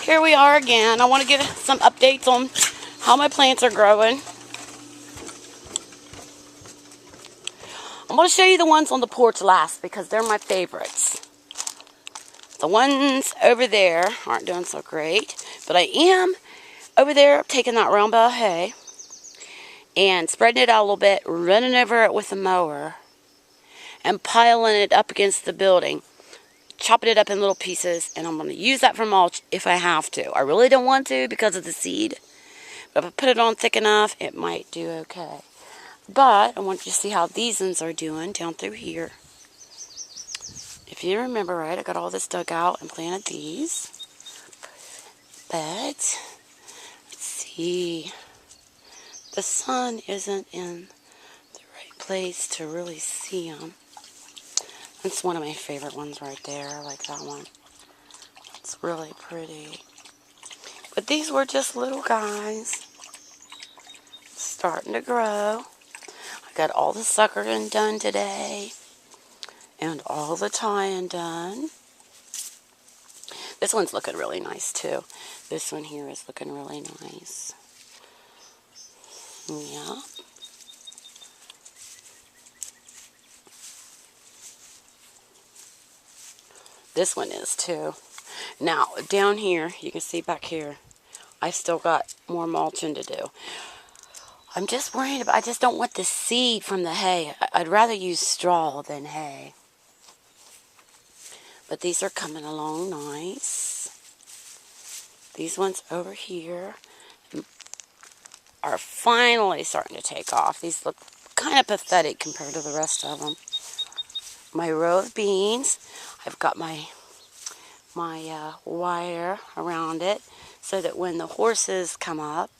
here we are again. I want to give some updates on how my plants are growing. I'm going to show you the ones on the porch last because they're my favorites. The ones over there aren't doing so great, but I am over there taking that round bale of hay and spreading it out a little bit, running over it with a mower, and piling it up against the building, chopping it up in little pieces, and I'm going to use that for mulch if I have to. I really don't want to because of the seed, but if I put it on thick enough, it might do okay. But I want you to see how these ones are doing down through here. If you remember right, I got all this dug out and planted these. But, let's see, the sun isn't in the right place to really see them. That's one of my favorite ones right there. I like that one. It's really pretty. But these were just little guys starting to grow. I got all the suckering done today and all the tying done. This one's looking really nice too. This one here is looking really nice. Yeah. This one is too. Now, down here, you can see back here, I still got more mulching to do. I'm just worried about, I just don't want the seed from the hay. I'd rather use straw than hay. But these are coming along nice. These ones over here are finally starting to take off. These look kind of pathetic compared to the rest of them. My row of beans, I've got my wire around it so that when the horses come up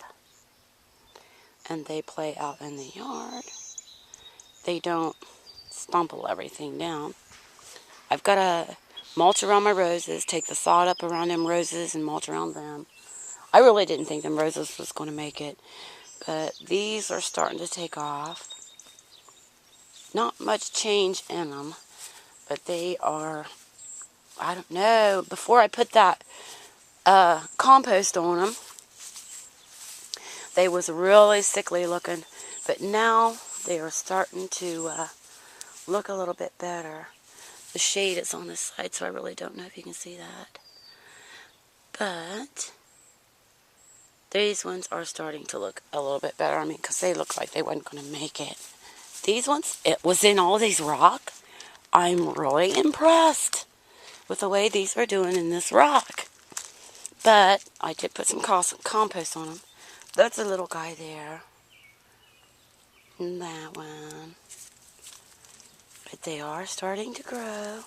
and they play out in the yard, they don't stumble everything down. I've got to mulch around my roses, take the sod up around them roses and mulch around them. I really didn't think them roses was going to make it, but these are starting to take off. Not much change in them, but they are, I don't know, before I put that compost on them, they was really sickly looking, but now they are starting to look a little bit better. The shade is on this side, so I really don't know if you can see that. But these ones are starting to look a little bit better. I mean, because they look like they wasn't going to make it. These ones, it was in all these rock. I'm really impressed with the way these are doing in this rock. But I did put some compost on them. That's a little guy there. And that one. But they are starting to grow.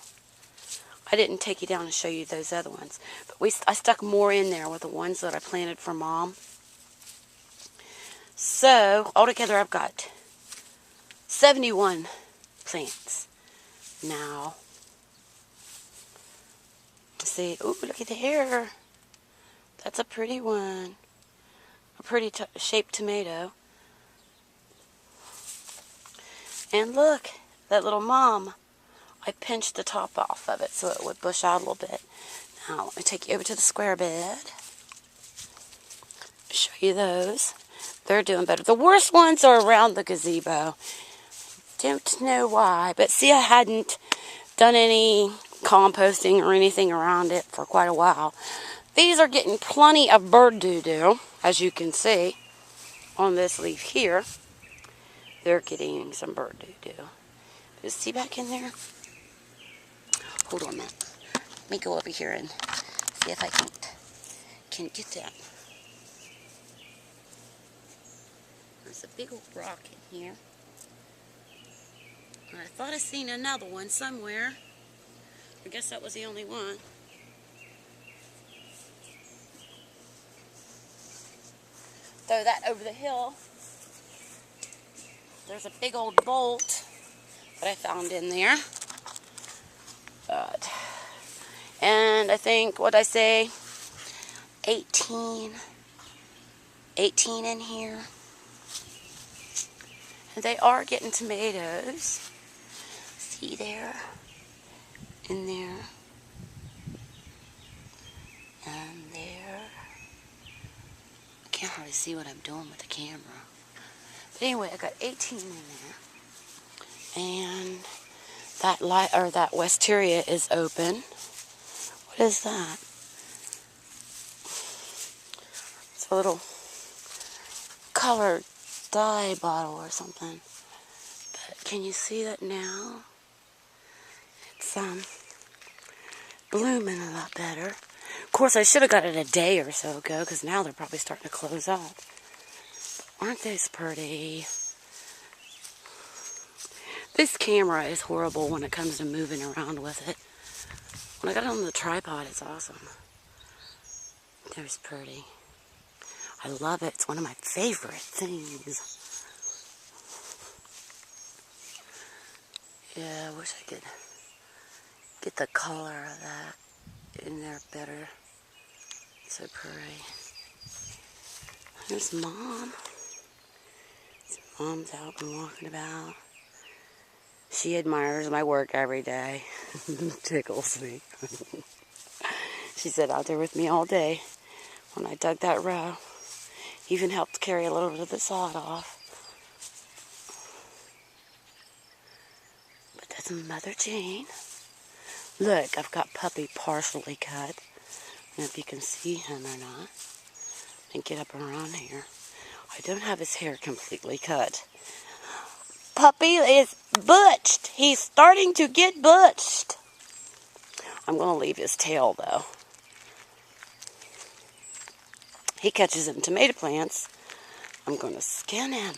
I didn't take you down and show you those other ones. But I stuck more in there with the ones that I planted for Mom. So, altogether I've got 71 plants. Now, see, ooh, look at the hair. That's a pretty one. A pretty shaped tomato. And look, that little mom. I pinched the top off of it so it would bush out a little bit. Now, let me take you over to the square bed. Show you those. They're doing better. The worst ones are around the gazebo. Don't know why, but see, I hadn't done any composting or anything around it for quite a while. These are getting plenty of bird doo-doo, as you can see on this leaf here. They're getting some bird doo-doo. Just see back in there? Hold on a minute. Let me go over here and see if I can get that. There's a big old rock in here. I thought I seen another one somewhere. I guess that was the only one. Throw that over the hill. There's a big old bolt that I found in there. And I think, what'd I say? 18 in here. And they are getting tomatoes. See there? In there. And there. really see what I'm doing with the camera. But anyway, I got 18 in there. And that light, or that wisteria is open. What is that? It's a little colored dye bottle or something. But can you see that now? It's blooming a lot better. Of course, I should have got it a day or so ago, because now they're probably starting to close up. Aren't those pretty? This camera is horrible when it comes to moving around with it. When I got it on the tripod, it's awesome. There's pretty. I love it. It's one of my favorite things. Yeah, I wish I could get the color of that in there better. So pretty. There's Mom. Mom's out and walking about. She admires my work every day. Tickles me. She sat out there with me all day when I dug that row. Even helped carry a little bit of the sod off. But that's Mother Jane. Look, I've got Puppy partially cut. I don't know if you can see him or not. And get up around here. I don't have his hair completely cut. Puppy is butched. He's starting to get butched. I'm going to leave his tail, though. He catches it in tomato plants. I'm going to skin him.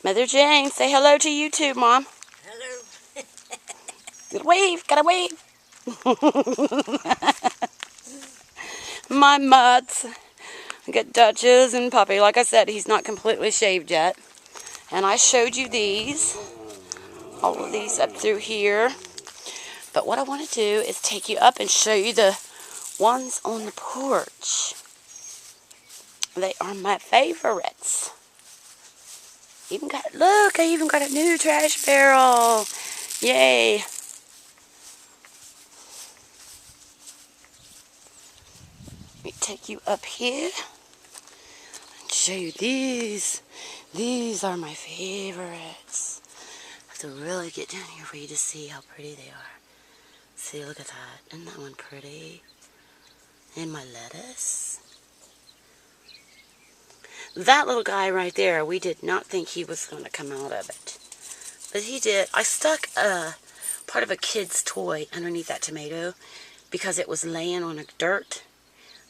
Mother Jane, say hello to you too, Mom. Hello. Gotta wave, gotta wave. My mutts. I got Duchess and Puppy. Like I said, he's not completely shaved yet. And I showed you these. All of these up through here. But what I want to do is take you up and show you the ones on the porch. They are my favorites. Look, I even got a new trash barrel. Yay. Let me take you up here and show you these. These are my favorites. I have to really get down here for you to see how pretty they are. See, look at that. Isn't that one pretty? And my lettuce. That little guy right there, we did not think he was going to come out of it. But he did. I stuck part of a kid's toy underneath that tomato because it was laying on the dirt.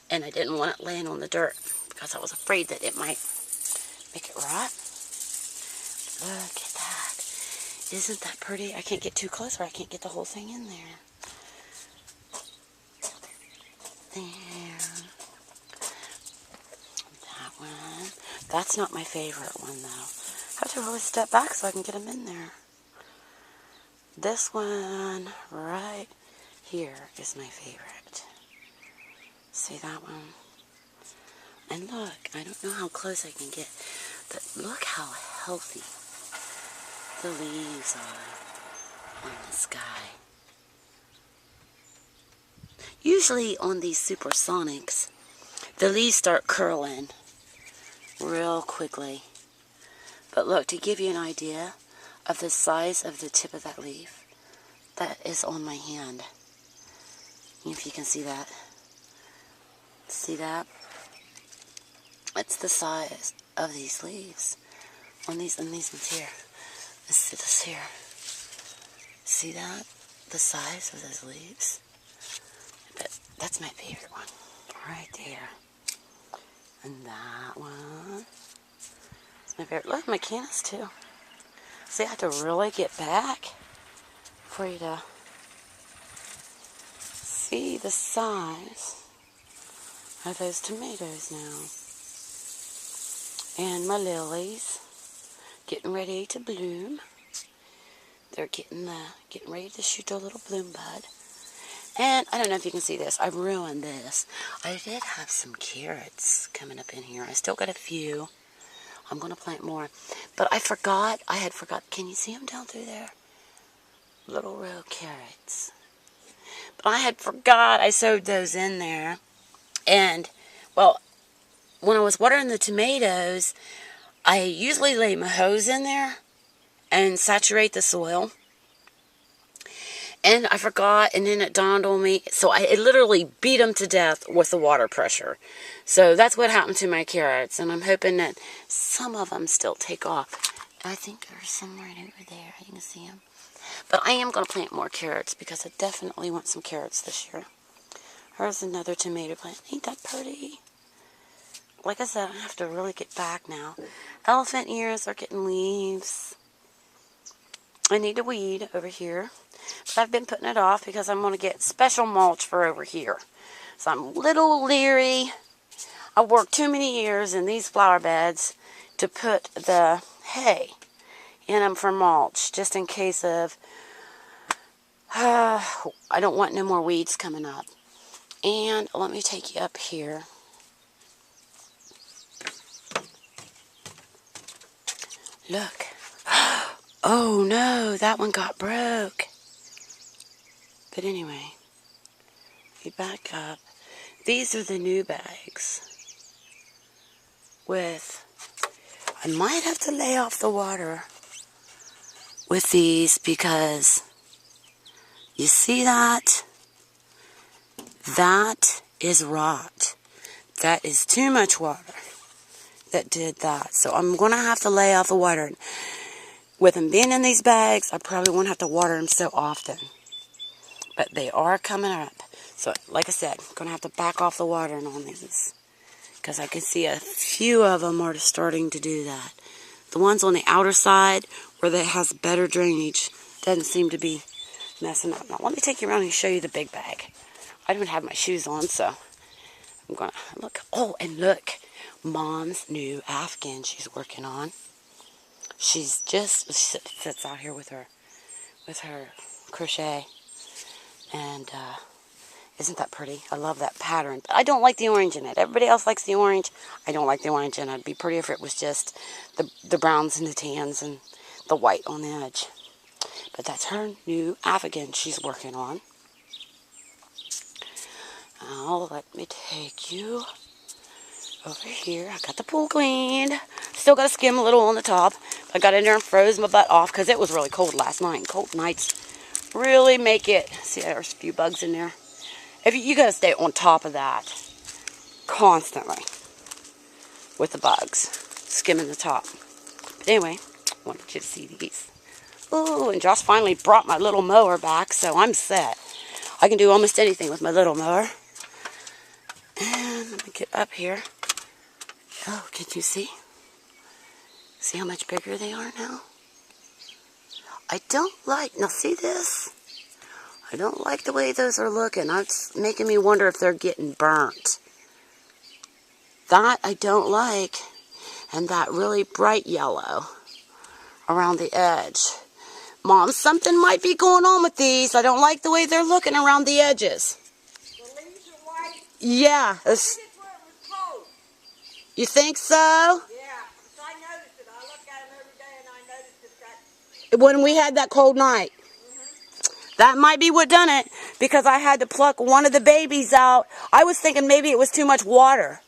And I didn't want it laying on the dirt because I was afraid that it might make it rot. Look at that. Isn't that pretty? I can't get too close or I can't get the whole thing in there. There. That one. That's not my favorite one, though. I have to really step back so I can get them in there. This one right here is my favorite. See that one? And look, I don't know how close I can get, but look how healthy the leaves are on the sky. Usually on these supersonics, the leaves start curling real quickly. But look, to give you an idea of the size of the tip of that leaf, that is on my hand. If you can see that. See that? It's the size of these leaves. On these ones here. This here. See that? The size of those leaves? But that's my favorite one. Right there. And that one. It's my favorite. Look, my cannas too. See, I have to really get back for you to see the size of those tomatoes now. And my lilies getting ready to bloom. They're getting ready to shoot a little bloom bud. And I don't know if you can see this. I ruined this. I did have some carrots coming up in here. I still got a few. I'm going to plant more. But I forgot. Can you see them down through there? Little row carrots. But I had forgot I sewed those in there. And, well, when I was watering the tomatoes, I usually lay my hose in there and saturate the soil. And I forgot, and then it dawned on me. So I literally beat them to death with the water pressure. So that's what happened to my carrots. And I'm hoping that some of them still take off. I think there's some right over there. You can see them. But I am going to plant more carrots because I definitely want some carrots this year. Here's another tomato plant. Ain't that pretty? Like I said, I have to really get back now. Elephant ears are getting leaves. I need to weed over here. But I've been putting it off because I'm going to get special mulch for over here. So I'm a little leery. I've worked too many years in these flower beds to put the hay in them for mulch, just in case of, I don't want no more weeds coming up. And let me take you up here. Look. Oh no, that one got broke. But anyway, we back up. These are the new bags. I might have to lay off the water with these because you see that? That is rot. That is too much water that did that. So I'm going to have to lay off the water. With them being in these bags, I probably won't have to water them so often. But they are coming up. So, like I said, I'm going to have to back off the watering on these. Because I can see a few of them are starting to do that. The ones on the outer side, where it has better drainage, doesn't seem to be messing up. Now, let me take you around and show you the big bag. I don't have my shoes on, so I'm going to look. Oh, and look. Mom's new Afghan she's working on. She's just sits out here with her crochet, and isn't that pretty? I love that pattern. But I don't like the orange in it. Everybody else likes the orange. I don't like the orange in it. It'd be prettier if it was just the browns and the tans and the white on the edge. But that's her new Afghan she's working on. Now let me take you over here. I got the pool cleaned. Still got to skim a little on the top. I got in there and froze my butt off because it was really cold last night. And cold nights really make it. See, there's a few bugs in there. You got to stay on top of that constantly with the bugs, skimming the top. But anyway, I wanted you to see these. Ooh, and Josh finally brought my little mower back, so I'm set. I can do almost anything with my little mower. And let me get up here. Oh, can you see? See how much bigger they are now? I don't like, now see this? I don't like the way those are looking. It's making me wonder if they're getting burnt. That I don't like. And that really bright yellow around the edge. Mom, something might be going on with these. I don't like the way they're looking around the edges. The leaves are white? Yeah. I think it's where it was cold. You think so? Yeah, because I noticed it. I look at them every day and I noticed it. When we had that cold night. That might be what done it, because I had to pluck one of the babies out. I was thinking maybe it was too much water.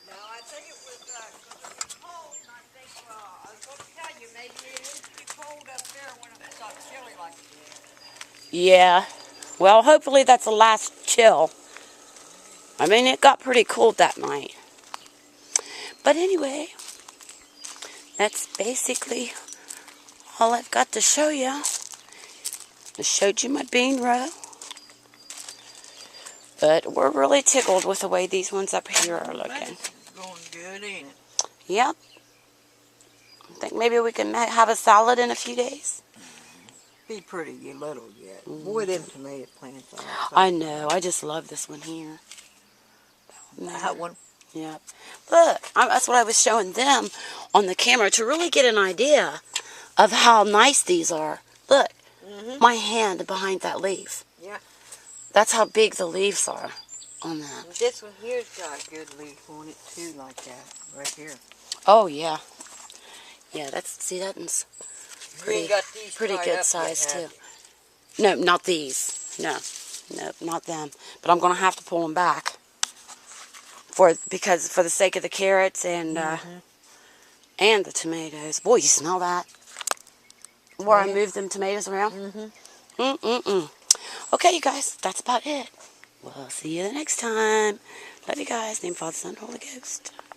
No, I think it was cold, and I think, I was going to tell you, maybe it is too cold up there when it got chilly like it did. Yeah. Well, hopefully that's the last chill. I mean, it got pretty cold that night. But anyway, that's basically all I've got to show you. I showed you my bean row. But we're really tickled with the way these ones up here are looking. It's going good, ain't it? Yep. I think maybe we can have a salad in a few days. Be pretty little yet. Boy, them tomato plants are. I know. I just love this one here. That one. Yep. Look, that's what I was showing them on the camera to really get an idea of how nice these are. Look. My hand behind that leaf. Yeah. That's how big the leaves are on that. This one here's got a good leaf on it too, like that, right here. Oh yeah. Yeah, that's pretty, got these pretty tied good up size yet, too. have No, not these. No, not them. But I'm gonna have to pull them back. for the sake of the carrots and the tomatoes. Boy, you smell that? Where I moved them tomatoes around. Okay, you guys, that's about it. We'll see you the next time. Love you guys. Name, Father, Son, Holy Ghost.